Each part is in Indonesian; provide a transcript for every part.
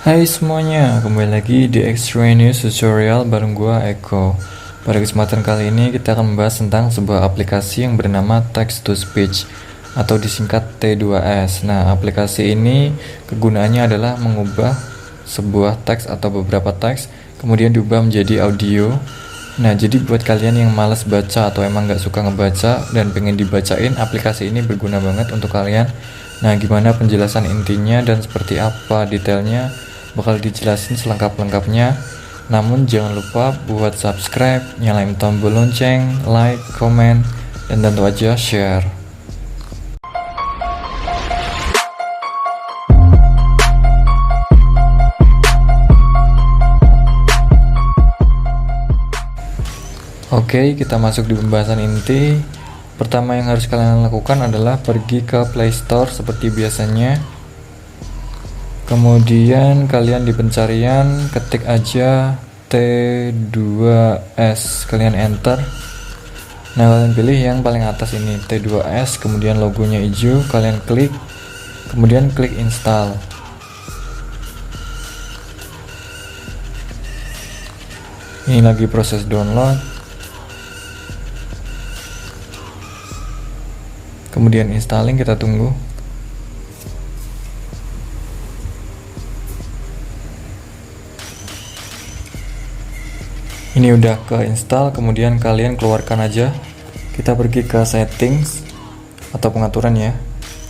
Hai semuanya, kembali lagi di Extranews Tutorial bareng gua Eko. Pada kesempatan kali ini kita akan membahas tentang sebuah aplikasi yang bernama Text to Speech atau disingkat T2S. Nah, aplikasi ini kegunaannya adalah mengubah sebuah teks atau beberapa teks kemudian diubah menjadi audio. Nah, jadi buat kalian yang malas baca atau emang nggak suka ngebaca dan pengen dibacain, aplikasi ini berguna banget untuk kalian. Nah, gimana penjelasan intinya dan seperti apa detailnya bakal dijelasin selengkap-lengkapnya. Namun jangan lupa buat subscribe, nyalain tombol lonceng, like, komen, dan tentu aja share. Oke, kita masuk di pembahasan inti. Pertama yang harus kalian lakukan adalah pergi ke Play Store seperti biasanya. Kemudian kalian di pencarian ketik aja T2S, kalian enter. Nah, kalian pilih yang paling atas ini T2S, kemudian logonya hijau, kalian klik, kemudian klik install. Ini lagi proses download. Kemudian installing, kita tunggu. Ini udah ke install, kemudian kalian keluarkan aja. Kita pergi ke settings atau pengaturan ya.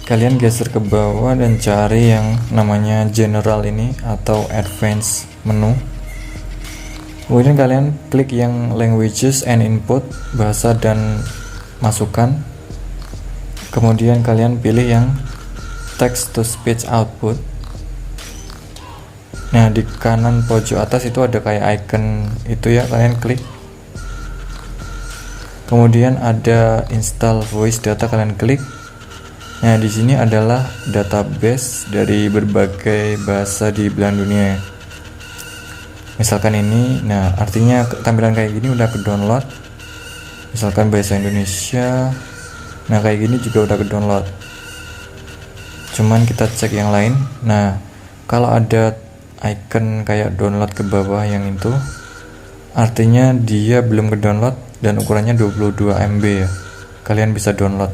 Kalian geser ke bawah dan cari yang namanya general ini atau advanced menu. Kemudian kalian klik yang languages and input, bahasa dan masukan. Kemudian kalian pilih yang text to speech output. Nah, di kanan pojok atas itu ada kayak icon itu ya, kalian klik. Kemudian ada install voice data, kalian klik. Nah, di sini adalah database dari berbagai bahasa di belahan dunia. Misalkan ini, nah artinya tampilan kayak gini udah ke download. Misalkan bahasa Indonesia. Nah, kayak gini juga udah ke download. Cuman kita cek yang lain. Nah, kalau ada icon kayak download ke bawah yang itu, artinya dia belum ke download dan ukurannya 22 MB ya, kalian bisa download.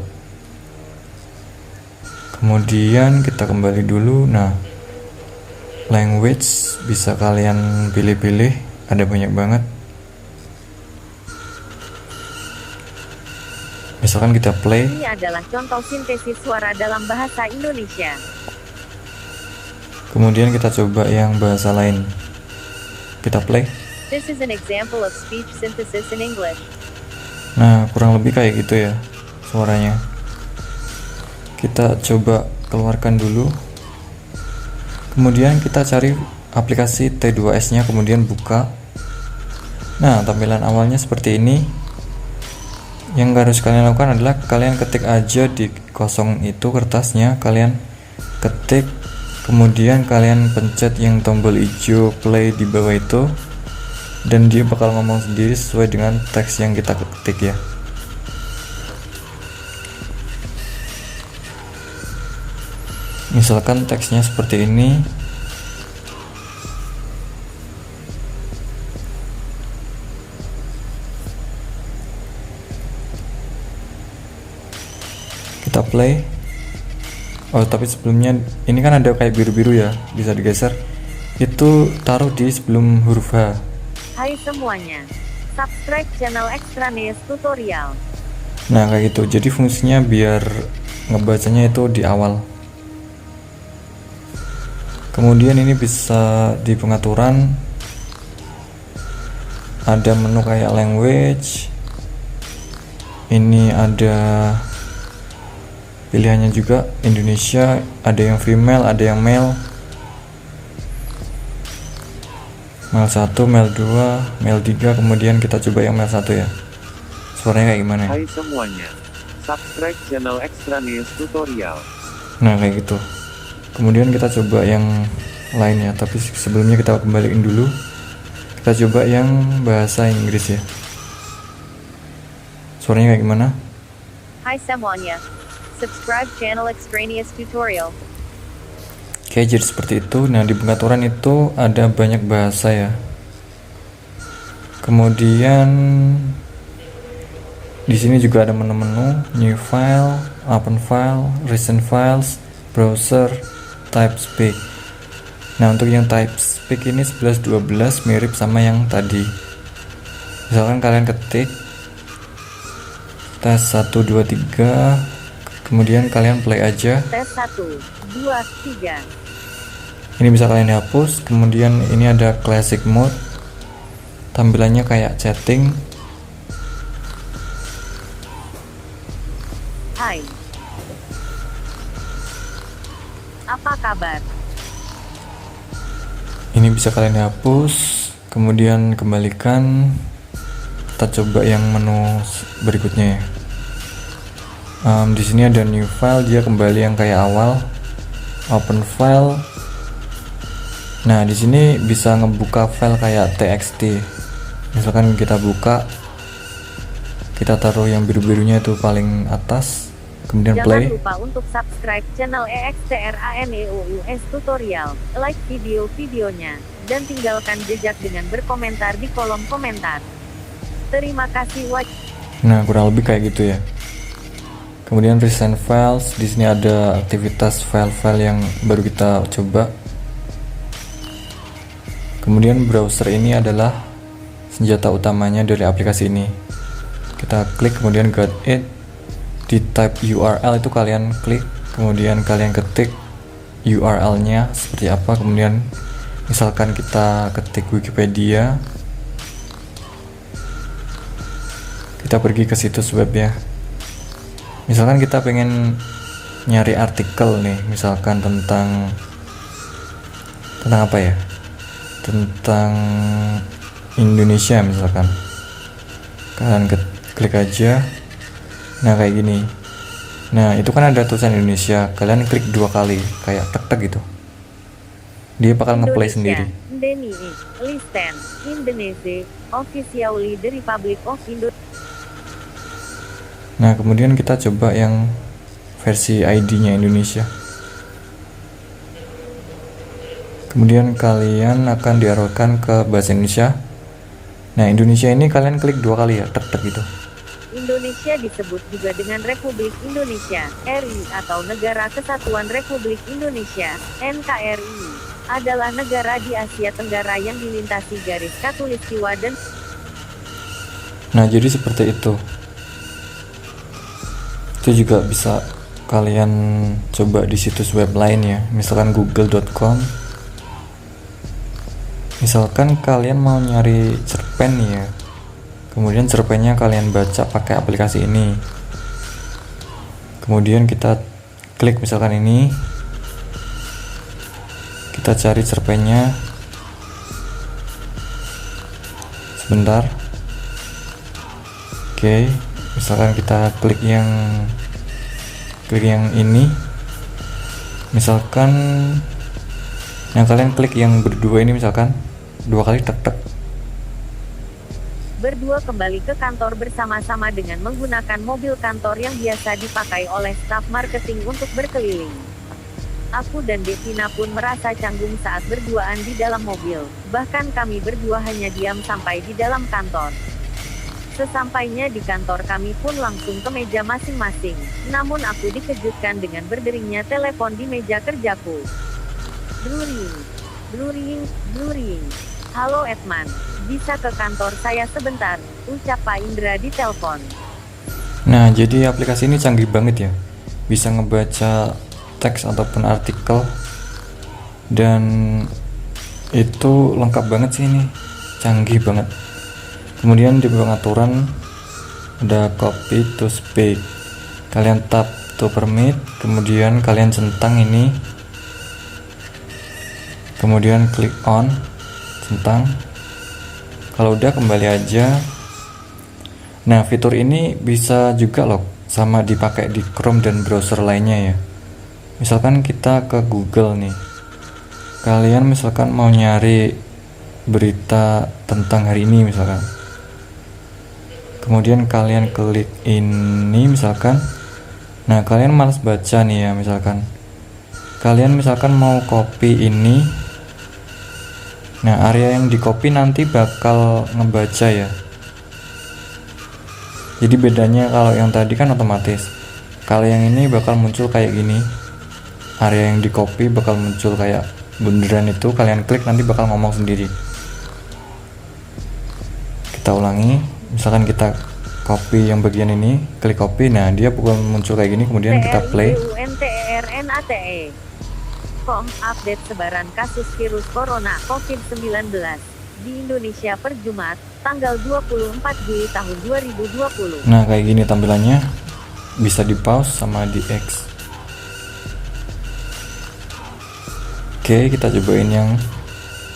Kemudian kita kembali dulu. Nah, language bisa kalian pilih-pilih, ada banyak banget. Misalkan kita play. Ini adalah contoh sintesis suara dalam bahasa Indonesia. Kemudian kita coba yang bahasa lain. Kita play. This is an example of speech synthesis in English. Nah, kurang lebih kayak gitu ya suaranya. Kita coba keluarkan dulu. Kemudian kita cari aplikasi T2S nya, kemudian buka. Nah, tampilan awalnya seperti ini. Yang harus kalian lakukan adalah kalian ketik aja di kosong itu kertasnya, kalian ketik. Kemudian kalian pencet yang tombol hijau play di bawah itu, dan dia bakal ngomong sendiri sesuai dengan teks yang kita ketik ya. Misalkan teksnya seperti ini. Kita play. Oh, tapi sebelumnya ini kan ada kayak biru-biru ya, bisa digeser. Itu taruh di sebelum huruf H. Hai semuanya, subscribe channel Extranews Tutorial. Nah, kayak gitu. Jadi fungsinya biar ngebacanya itu di awal. Kemudian ini bisa di pengaturan, ada menu kayak language. Ini ada pilihannya juga, Indonesia, ada yang female, ada yang male. Male 1, male 2, male 3, kemudian kita coba yang male 1 ya. Suaranya kayak gimana? Hai semuanya, subscribe channel Extranews Tutorial. Nah, kayak gitu. Kemudian kita coba yang lain ya, tapi sebelumnya kita kembaliin dulu. Kita coba yang bahasa Inggris ya. Suaranya kayak gimana? Hai semuanya, subscribe channel Extraneous Tutorial. Oke, jadi seperti itu. Nah, di pengaturan itu ada banyak bahasa ya. Kemudian di sini juga ada menu-menu, new file, open file, recent files, browser, type speak. Nah, untuk yang type speak ini 11-12 mirip sama yang tadi. Misalkan kalian ketik tes 1 2 3, kemudian kalian play aja. Tes 1, 2, 3. Ini bisa kalian hapus. Kemudian ini ada classic mode, tampilannya kayak chatting. Hai. Apa kabar? Ini bisa kalian hapus, kemudian kembalikan. Kita coba yang menu berikutnya ya. Di sini ada new file, dia kembali yang kayak awal. Open file. Nah, di sini bisa ngebuka file kayak txt. Misalkan kita buka, kita taruh yang biru-birunya itu paling atas, kemudian play. Jangan lupa untuk subscribe channel EXTRANEOUS Tutorial, like video-videonya, dan tinggalkan jejak dengan berkomentar di kolom komentar. Terima kasih. Nah, kurang lebih kayak gitu ya. Kemudian recent files, di sini ada aktivitas file-file yang baru kita coba. Kemudian browser ini adalah senjata utamanya dari aplikasi ini. Kita klik, kemudian got it. Di type URL itu kalian klik, kemudian kalian ketik URL-nya seperti apa. Kemudian misalkan kita ketik Wikipedia, kita pergi ke situs web ya. Misalkan kita pengen nyari artikel nih, misalkan tentang apa ya, tentang Indonesia misalkan, kalian klik aja. Nah, kayak gini. Nah, itu kan ada tulisan Indonesia, kalian klik 2 kali kayak tek-tek gitu, dia bakal ngeplay sendiri. Indonesia, listen, Indonesia, officially the Republic of Indonesia. Nah, kemudian kita coba yang versi ID-nya Indonesia. Kemudian kalian akan diarahkan ke bahasa Indonesia. Nah, Indonesia ini kalian klik 2 kali ya, tek-tek gitu. Indonesia disebut juga dengan Republik Indonesia, RI atau Negara Kesatuan Republik Indonesia, NKRI, adalah negara di Asia Tenggara yang dilintasi garis khatulistiwa dan. Nah, jadi seperti itu. Itu juga bisa kalian coba di situs web lain ya, misalkan google.com. Misalkan kalian mau nyari cerpen ya, kemudian cerpennya kalian baca pakai aplikasi ini. Kemudian kita klik misalkan ini, kita cari cerpennya. Sebentar. Oke, misalkan kita klik yang ini. Misalkan, nah kalian klik yang berdua ini misalkan 2 kali tek-tek. Berdua kembali ke kantor bersama-sama dengan menggunakan mobil kantor yang biasa dipakai oleh staf marketing untuk berkeliling. Aku dan Devina pun merasa canggung saat berduaan di dalam mobil, bahkan kami berdua hanya diam sampai di dalam kantor. Sesampainya di kantor kami pun langsung ke meja masing-masing, namun aku dikejutkan dengan berderingnya telepon di meja kerjaku. Bluring. Halo Edman, bisa ke kantor saya sebentar, ucap Pak Indra di telepon. Nah, jadi aplikasi ini canggih banget ya, bisa ngebaca teks ataupun artikel, dan itu lengkap banget sih, ini canggih banget. Kemudian di pengaturan ada copy to speak, kalian tap to permit, kemudian kalian centang ini, kemudian klik on, centang. Kalau udah kembali aja. Nah, fitur ini bisa juga loh sama dipakai di Chrome dan browser lainnya ya. Misalkan kita ke Google nih, kalian misalkan mau nyari berita tentang hari ini misalkan, kemudian kalian klik ini misalkan. Nah, kalian malas baca nih ya misalkan, kalian misalkan mau copy ini, nah area yang di copy nanti bakal ngebaca ya. Jadi bedanya kalau yang tadi kan otomatis, kalau yang ini bakal muncul kayak gini, area yang di copy bakal muncul kayak bundaran itu, kalian klik nanti bakal ngomong sendiri. Kita ulangi, misalkan kita copy yang bagian ini, klik copy, nah dia bakal muncul kayak gini, kemudian kita play. Com update sebaran kasus virus corona COVID-19 di Indonesia per Jumat, tanggal 24 Juli tahun 2020. Nah kayak gini tampilannya, bisa di pause sama di X. Oke, kita cobain yang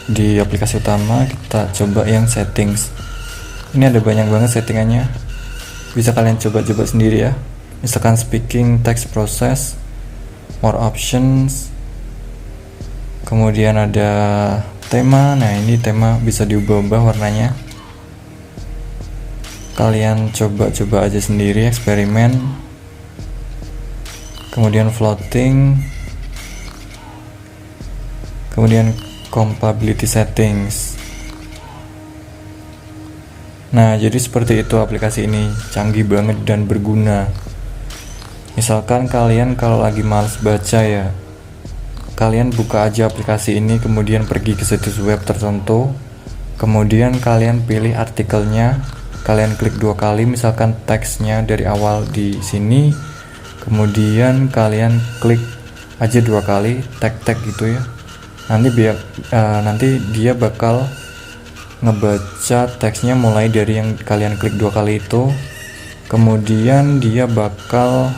di aplikasi utama, kita coba yang settings. Ini ada banyak banget settingannya, bisa kalian coba-coba sendiri ya. Misalkan speaking text process, more options, kemudian ada tema. Nah ini tema bisa diubah-ubah warnanya, kalian coba-coba aja sendiri, eksperimen. Kemudian floating, kemudian compatibility settings. Nah jadi seperti itu aplikasi ini, canggih banget dan berguna. Misalkan kalian kalau lagi males baca ya, kalian buka aja aplikasi ini, kemudian pergi ke situs web tertentu, kemudian kalian pilih artikelnya, kalian klik 2 kali, misalkan teksnya dari awal di sini, kemudian kalian klik aja 2 kali tag gitu ya. Nanti dia bakal ngebaca teksnya mulai dari yang kalian klik 2 kali itu, kemudian dia bakal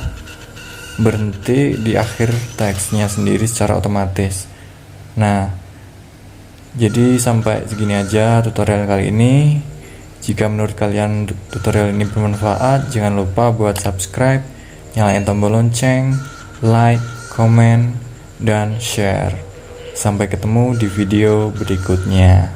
berhenti di akhir teksnya sendiri secara otomatis. Nah jadi sampai segini aja tutorial kali ini. Jika menurut kalian tutorial ini bermanfaat, jangan lupa buat subscribe, nyalain tombol lonceng, like, comment, dan share. Sampai ketemu di video berikutnya.